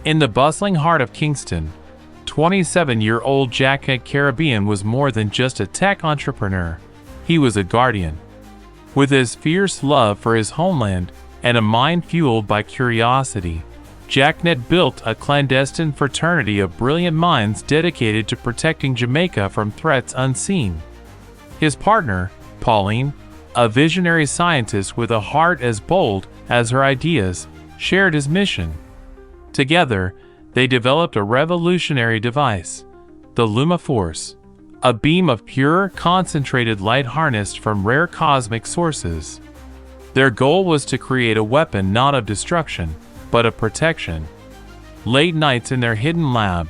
In the bustling heart of Kingston, 27-year-old Jacknet Caribbean was more than just a tech entrepreneur. He was a guardian. With his fierce love for his homeland and a mind fueled by curiosity, Jacknet built a clandestine fraternity of brilliant minds dedicated to protecting Jamaica from threats unseen. His partner, Pauline, a visionary scientist with a heart as bold as her ideas, shared his mission. Together, they developed a revolutionary device, the Luma Force, a beam of pure, concentrated light harnessed from rare cosmic sources. Their goal was to create a weapon not of destruction, but of protection. Late nights in their hidden lab,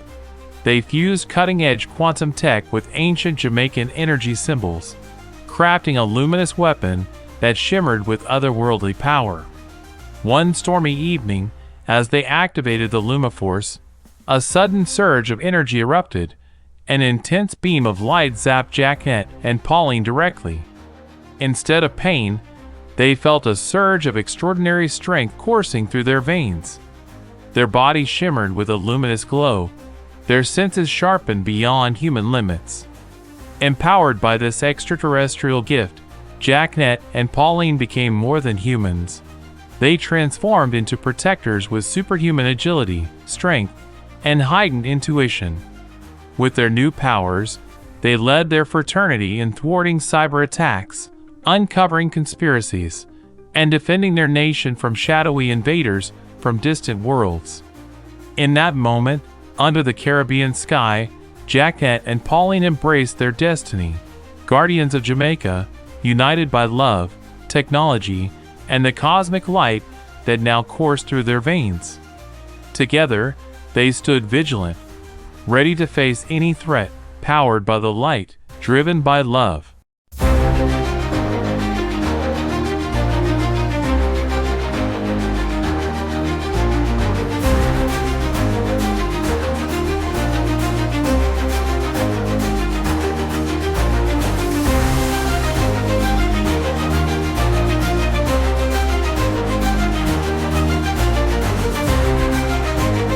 they fused cutting-edge quantum tech with ancient Jamaican energy symbols, crafting a luminous weapon that shimmered with otherworldly power. One stormy evening, as they activated the Luma Force, a sudden surge of energy erupted. An intense beam of light zapped Jacknet and Pauline directly. Instead of pain, they felt a surge of extraordinary strength coursing through their veins. Their bodies shimmered with a luminous glow, their senses sharpened beyond human limits. Empowered by this extraterrestrial gift, Jacknet and Pauline became more than humans. They transformed into protectors with superhuman agility, strength, and heightened intuition. With their new powers, they led their fraternity in thwarting cyber attacks, uncovering conspiracies, and defending their nation from shadowy invaders from distant worlds. In that moment, under the Caribbean sky, Jacknet and Pauline embraced their destiny, guardians of Jamaica, united by love, technology, and the cosmic light that now coursed through their veins. Together, they stood vigilant, ready to face any threat, powered by the light, driven by love.